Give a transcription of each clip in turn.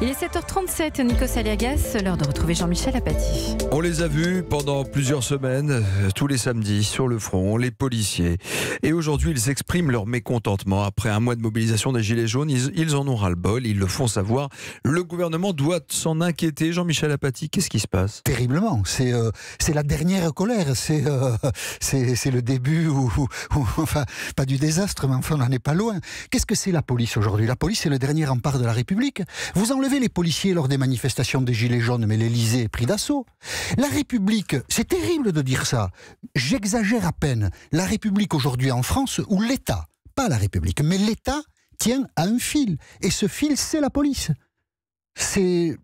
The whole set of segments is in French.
Il est 7h37, Nikos Aliagas, l'heure de retrouver Jean-Michel Apathy. On les a vus pendant plusieurs semaines, tous les samedis, sur le front, les policiers. Et aujourd'hui, ils expriment leur mécontentement. Après un mois de mobilisation des Gilets jaunes, ils en ont ras-le-bol, ils le font savoir. Le gouvernement doit s'en inquiéter. Jean-Michel Apathy, qu'est-ce qui se passe ? Terriblement. C'est la dernière colère. C'est le début, enfin, pas du désastre, mais enfin, on n'en est pas loin. Qu'est-ce que c'est la police aujourd'hui ? La police, c'est le dernier rempart de la République. Vous enlevez les policiers lors des manifestations des Gilets jaunes, mais l'Élysée est pris d'assaut. La République, c'est terrible de dire ça. J'exagère à peine. La République aujourd'hui en France, où l'État, pas la République, mais l'État tient à un fil. Et ce fil, c'est la police. C'est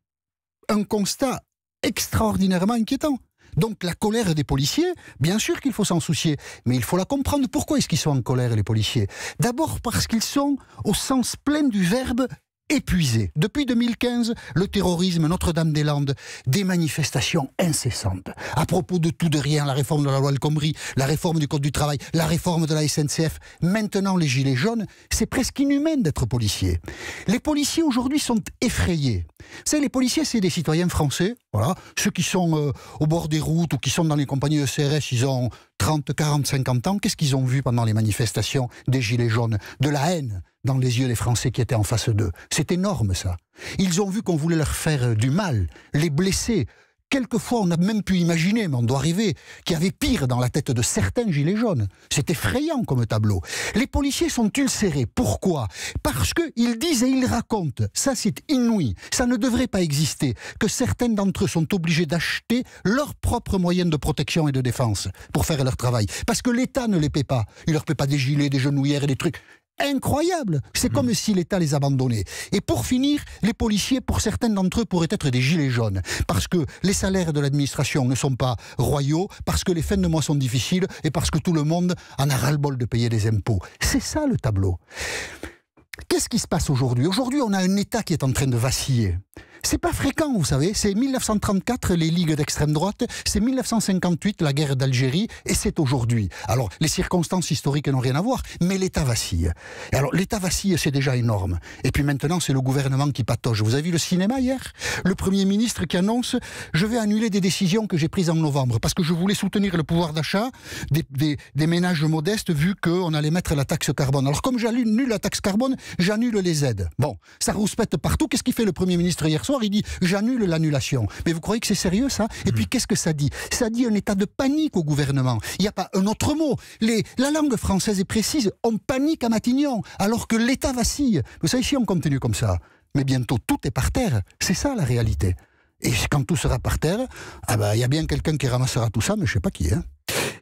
un constat extraordinairement inquiétant. Donc la colère des policiers, bien sûr qu'il faut s'en soucier, mais il faut la comprendre. Pourquoi est-ce qu'ils sont en colère, les policiers ? D'abord parce qu'ils sont, au sens plein du verbe, épuisés. Depuis 2015, le terrorisme, Notre-Dame-des-Landes, des manifestations incessantes. À propos de tout, de rien, la réforme de la loi El Khomri, la réforme du Code du travail, la réforme de la SNCF. Maintenant, les Gilets jaunes, c'est presque inhumain d'être policier. Les policiers, aujourd'hui, sont effrayés. Vous savez, les policiers, c'est des citoyens français, voilà. Ceux qui sont au bord des routes ou qui sont dans les compagnies de CRS, ils ont 30, 40, 50 ans. Qu'est-ce qu'ils ont vu pendant les manifestations des Gilets jaunes ? De la haine dans les yeux des Français qui étaient en face d'eux. C'est énorme, ça. Ils ont vu qu'on voulait leur faire du mal, les blesser. Quelquefois, on a même pu imaginer, mais on doit rêver, qu'il y avait pire dans la tête de certains Gilets jaunes. C'est effrayant comme tableau. Les policiers sont ulcérés. Pourquoi ? Parce qu'ils disent et ils racontent, ça c'est inouï, ça ne devrait pas exister, que certains d'entre eux sont obligés d'acheter leurs propres moyens de protection et de défense pour faire leur travail. Parce que l'État ne les paie pas. Il leur paie pas des gilets, des genouillères et des trucs. Incroyable. C'est comme si l'État les abandonnait. Et pour finir, les policiers, pour certains d'entre eux, pourraient être des gilets jaunes. Parce que les salaires de l'administration ne sont pas royaux, parce que les fins de mois sont difficiles, et parce que tout le monde en a ras-le-bol de payer des impôts. C'est ça le tableau. Qu'est-ce qui se passe aujourd'hui ? Aujourd'hui, on a un État qui est en train de vaciller. C'est pas fréquent, vous savez. C'est 1934, les ligues d'extrême droite. C'est 1958, la guerre d'Algérie. Et c'est aujourd'hui. Alors, les circonstances historiques n'ont rien à voir, mais l'État vacille. Et alors, l'État vacille, c'est déjà énorme. Et puis maintenant, c'est le gouvernement qui patauge. Vous avez vu le cinéma hier ? Le Premier ministre qui annonce « Je vais annuler des décisions que j'ai prises en novembre, parce que je voulais soutenir le pouvoir d'achat des ménages modestes, vu qu'on allait mettre la taxe carbone. Alors, comme j'annule la taxe carbone, j'annule les aides. » Bon, ça rouspète partout. Qu'est-ce qu'il fait le Premier ministre hier soir ? Il dit « J'annule l'annulation ». Mais vous croyez que c'est sérieux, ça ? Et puis, qu'est-ce que ça dit ? Ça dit un état de panique au gouvernement. Il n'y a pas un autre mot. La langue française est précise. On panique à Matignon, alors que l'État vacille. Vous savez, si on continue comme ça, mais bientôt tout est par terre. C'est ça, la réalité. Et quand tout sera par terre, il y a bien quelqu'un qui ramassera tout ça, mais je ne sais pas qui.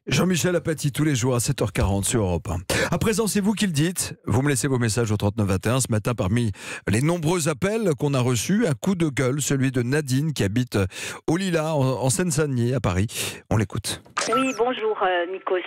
Jean-Michel Apathy, tous les jours à 7h40 sur Europe 1. À présent, c'est vous qui le dites. Vous me laissez vos messages au 3921. Ce matin, parmi les nombreux appels qu'on a reçus, un coup de gueule, celui de Nadine qui habite au Lilas, en Seine-Saint-Denis, à Paris. On l'écoute. Oui, bonjour Nikos.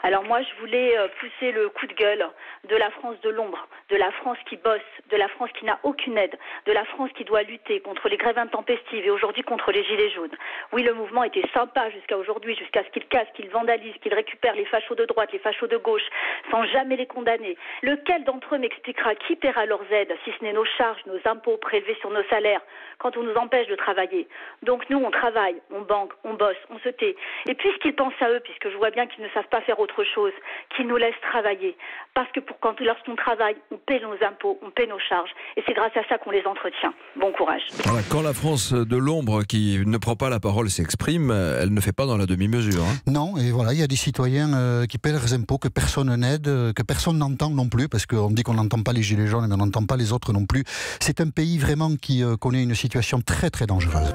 Alors moi, je voulais pousser le coup de gueule de la France de l'ombre, de la France qui bosse, de la France qui n'a aucune aide, de la France qui doit lutter contre les grèves intempestives et aujourd'hui contre les gilets jaunes. Oui, le mouvement était sympa jusqu'à aujourd'hui, jusqu'à ce qu'il casse, qu'il vandalise, qu'il récupère les fachos de droite, les fachos de gauche, sans jamais les condamner. Lequel d'entre eux m'expliquera qui paiera leurs aides, si ce n'est nos charges, nos impôts prélevés sur nos salaires, quand on nous empêche de travailler. Donc nous, on travaille, on banque, on bosse, on se tait. Et puisqu'ils pensent à eux, puisque je vois bien qu'ils ne savent pas faire autre chose, qu'ils nous laissent travailler. Parce que lorsqu'on travaille, on paie nos impôts, on paie nos charges. Et c'est grâce à ça qu'on les entretient. Bon courage. Voilà, quand la France de l'ombre qui ne prend pas la parole s'exprime, elle ne fait pas dans la demi-mesure. Non, et voilà, il y a des citoyens qui paient leurs impôts, que personne n'aide, que personne n'entend non plus, parce qu'on dit qu'on n'entend pas les gilets jaunes, mais on n'entend pas les autres non plus. C'est un pays vraiment qui connaît une situation très très dangereuse.